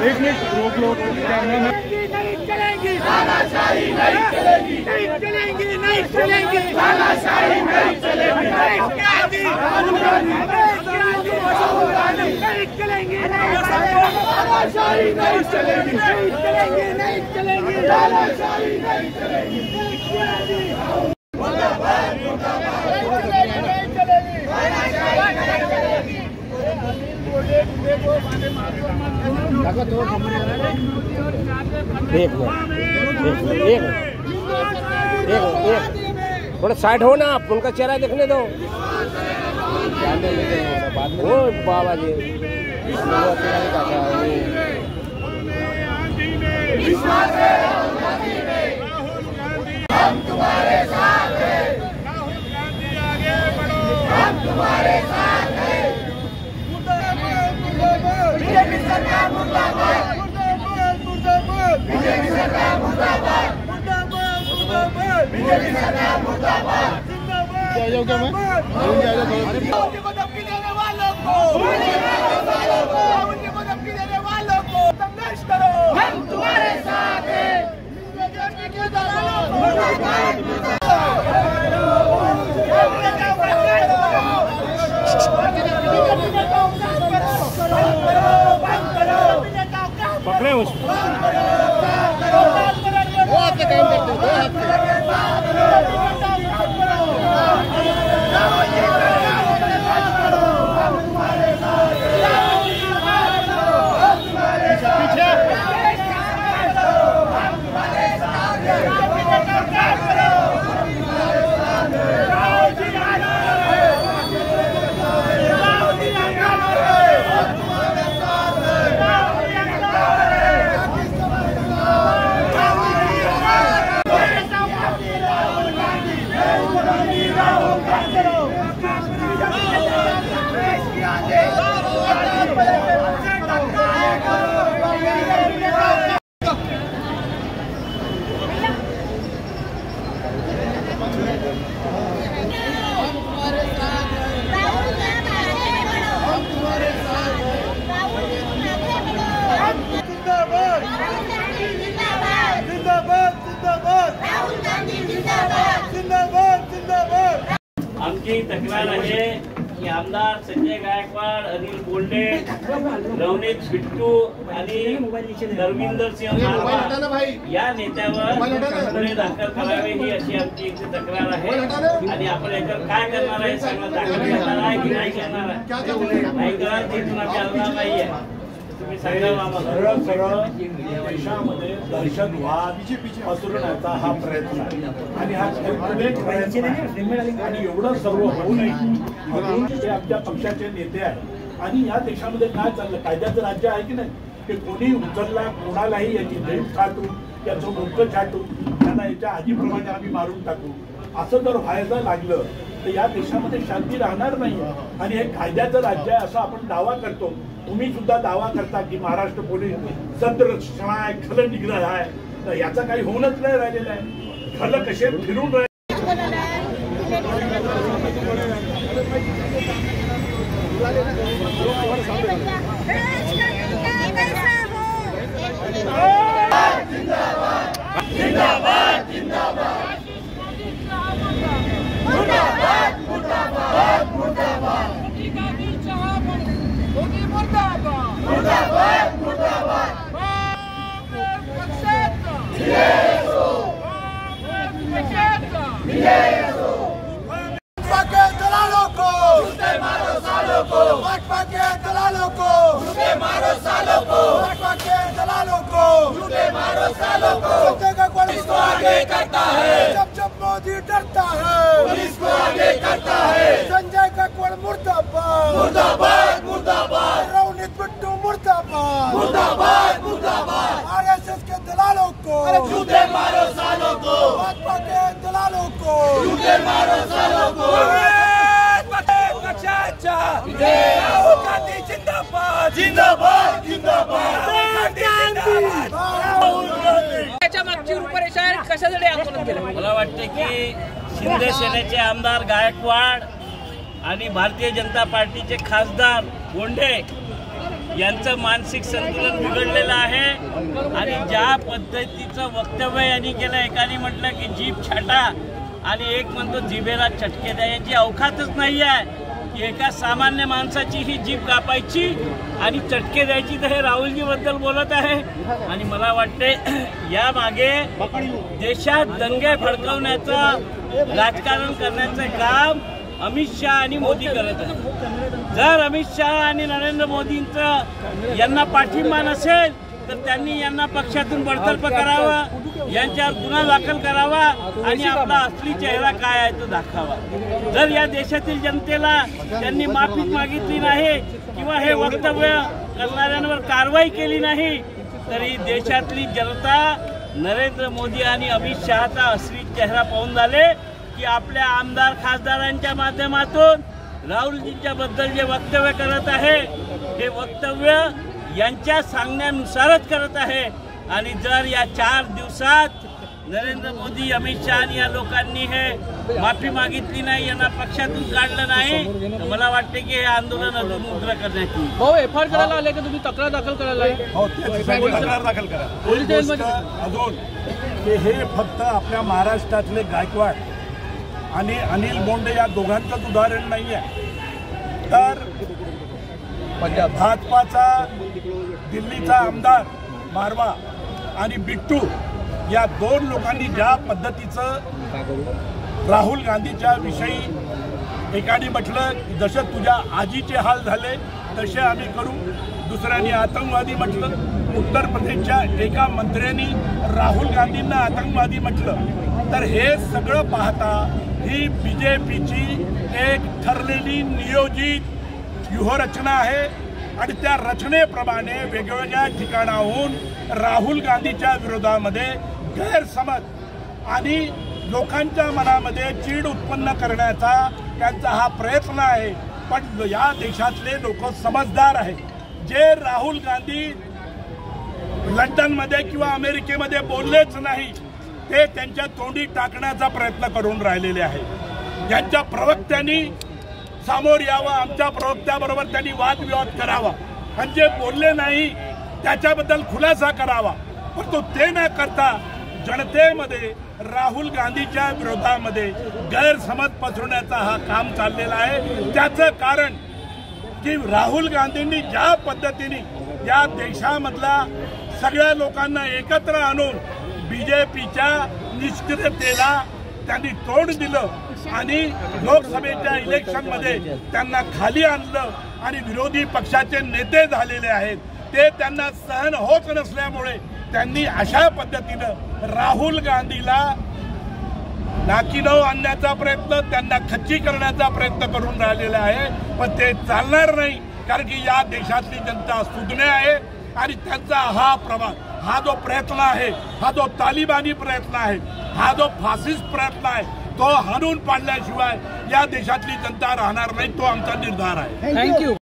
एक मिनट रोक लो, नहीं चलेंगी, तानाशाही नहीं चलेगी, नहीं चलेंगी, नहीं चलेंगी, तानाशाही नहीं चलेगी, नहीं चलेंगी, तानाशाही नहीं चलेगी, नहीं चलेंगी, नहीं चलेंगी, तानाशाही नहीं चलेगी। थोड़ा साइड हो ना, आप उनका चेहरा देखने दो। ओ बाबा जी हम तुम्हारे साथ हैं, राहुल गांधी आगे बढ़ो, हम तुम्हारे साथ हैं। बीजेपी सरकार मुर्दाबाद, बीजेपी सरकार मुर्दाबाद, बीजेपी सरकार मुर्दाबाद। मोदी को धमकी देने वालों को, मोदी को धमकी देने वालों को संघर्ष करो, हम तुम्हारे साथ हैं। पकड़े उसको, बहुत काम करते आमची तक्रार आहे की आमदार संजय गायकवाड, अनिल बोंडे, रवनीत बिट्टू आणि धर्मिंदर सिंह या नेत्यावर गुन्हे दाखल करावे ही अशी आमची इथे तक्रार आहे। आणि आपण याच्यावर काय करणार आहे, सगळं दाखल करणार आहे की नाही करणार आहे, नाही करणार ते तुम्हाला करणार नाहीये, तुम्ही सांगा आम्हाला। सरळ देशामध्ये दहशतवाद पसरवण्याचा हा प्रयत्न आहे आणि हा प्रयत्न आणि एवढं सर्व होऊ नये म्हणून ते आमच्या पक्षाचे नेते आहेत। आणि या देशामध्ये काय चाललं, कायद्याचं राज्य आहे की नाही, की कोणी उचलला कोणालाही याची भेट छाटू, याचं डोकं छाटू, त्यांना याच्या आधीप्रमाणे आम्ही मारून टाकू, असं जर व्हायला लागलं तर या देशामध्ये शांती राहणार नाही। आणि हे कायद्याचं राज्य आहे असं आपण दावा करतो, तुम्ही सुद्धा दावा करता की महाराष्ट्र पोलीस संरक्षण आहे, खल निग्रह आहे, तर याचा काही होऊनच नाही राहिलेलं आहे। खल कसे फिरून राहिले, जिंदाबाद जिंदाबाद मुर्दाबाद मुर्दाबाद मुर्दाबाद मुर्दाबाद मुर्दाबाद दलालों को मारो सालों को, भाजपा के दलालों को मारो सालों को, भाजपा के दलालों को मारो सालों को। पुलिस को आगे करता है, जब जब मोदी डरता है, पुलिस को आगे करता है। संजय गायकवाड़ मुर्दाबाद मुर्दाबाद मुर्दाबाद, रवनीत बिट्टू मुर्दाबाद मुर्दाबाद मुर्दाबाद। आरएसएस के दलालों को जूते मारो सालों को, भाजपा के दलालों को जूते मारो सालों को। राहुल गांधी जिंदाबाद जिंदाबाद जिंदाबाद। त्याच्या मागची रूपरेषा कशासाठी आंदोलन केलं? मला वाटते की शिंदे सेनेचे आमदार गायकवाड आणि भारतीय जनता पार्टीचे खासदार बोंडे यांचं मानसिक संतुलन बिघडलेलं आहे आणि ज्या पद्धतीचं वक्तव्य यांनी केलं, एकाने म्हटलं की जीभ छाटा आणि एक म्हणतो जिभेला चटके द्या, याची अवकातच नाही आहे की एका सामान्य माणसाची ही जीभ कापायची आणि चटके द्यायची. तर हे राहुलजी बद्दल बोलत आहे आणि मला वाटते या मागे देशात दंगे भडकवण्याचं राजकारण करण्याचं काम अमित शहा आणि मोदी करत आहेत. जर अमित शहा आणि नरेंद्र मोदींचं यांना पाठिंबा नसेल तर त्यांनी यांना पक्षातून बडतर्फ करावं, यांच्यावर गुन्हा दाखल करावा आणि आपला असली चेहरा काय आहे तो दाखवावा. जर या देशातील जनतेला त्यांनी माफी मागितली नाही किंवा हे वक्तव्य करणाऱ्यांवर कारवाई केली नाही तरी देशातली जनता नरेंद्र मोदी आणि अमित शहाचा असली चेहरा पाहून झाले की आपल्या आमदार खासदारांच्या माध्यमातून राहुलजींच्या बद्दल जे वक्तव्य करत आहे हे वक्तव्य यांच्या सांगण्यानुसारच करत आहे. आणि जर या 4 दिवसात नरेंद्र मोदी अमित शहा या लोकांनी हे माफी मागितली नाही, यांना पक्षातून काढलं नाही, तर मला वाटते की हे आंदोलन अजून उग्र करण्यात येईल. भाऊ एफआयआर करायला आले का तुम्ही? तक्रार दाखल करायला आहे? हो, तक्रार दाखल करा. अजून की हे फक्त आपल्या महाराष्ट्रातले गायकवाड आणि अनिल बोंडे या दोघांचंच उदाहरण नाही आहे, तर भाजपाचा दिल्लीचा आमदार मारवा आणि बिट्टू या 2 लोकांनी ज्या पद्धतीचं राहुल गांधीच्या विषयी एकाने म्हटलं की जसे तुझ्या आजीचे हाल झाले तसे आम्ही करू, दुसऱ्याने आतंकवादी म्हटलं, उत्तर प्रदेशच्या एका मंत्र्यांनी राहुल गांधींना आतंकवादी म्हटलं. तर हे सगळं पाहता ही बीजेपीची एक ठरलेली नियोजित व्यूहरचना आहे आणि त्या रचनेप्रमाणे वेगवेगळ्या ठिकाणाहून राहुल गांधीच्या विरोधामध्ये गैरसमज आणि लोकांच्या मनामध्ये चीड उत्पन्न करण्याचा त्यांचा हा प्रयत्न आहे. पण या देशातले लोक समजदार आहेत. जे राहुल गांधी लंडनमध्ये किंवा अमेरिकेमध्ये बोललेच नाही ते त्यांच्या तोंडी टाकण्याचा प्रयत्न करून राहिलेले आहेत. यांच्या प्रवक्त्यांनी सामोर यावं, आमच्या प्रवक्त्याबरोबर त्यांनी वादविवाद करावा आणि जे बोलले नाही त्याच्याबद्दल खुलासा करावा. परंतु ते न करता जनतेमध्ये राहुल गांधीच्या विरोधामध्ये गैरसमज पसरवण्याचा हा काम चाललेला आहे. त्याचं कारण की राहुल गांधींनी ज्या पद्धतीने या देशामधला सगळ्या लोकांना एकत्र आणून बीजेपीच्या निष्क्रियतेला त्यांनी तोंड दिलं आणि लोकसभेच्या इलेक्शनमध्ये त्यांना खाली आणलं आणि विरोधी पक्षाचे नेते झालेले आहेत. ते त्यांना सहन होत नसल्यामुळे त्यांनी अशा पद्धतीनं राहुल गांधीला नाकीनऊ आणण्याचा प्रयत्न, त्यांना खच्ची करण्याचा प्रयत्न करून राहिलेला आहे. पण ते चालणार नाही, कारण की या देशातली जनता सुज्ञ आहे आणि त्यांचा हा जो प्रयत्न आहे, हा जो तालिबानी प्रयत्न आहे, हा जो फासिस्ट प्रयत्न आहे, तो हाणून पाडल्याशिवाय या देशातली जनता राहणार नाही. तो आमचा निर्धार आहे. थँक्यू.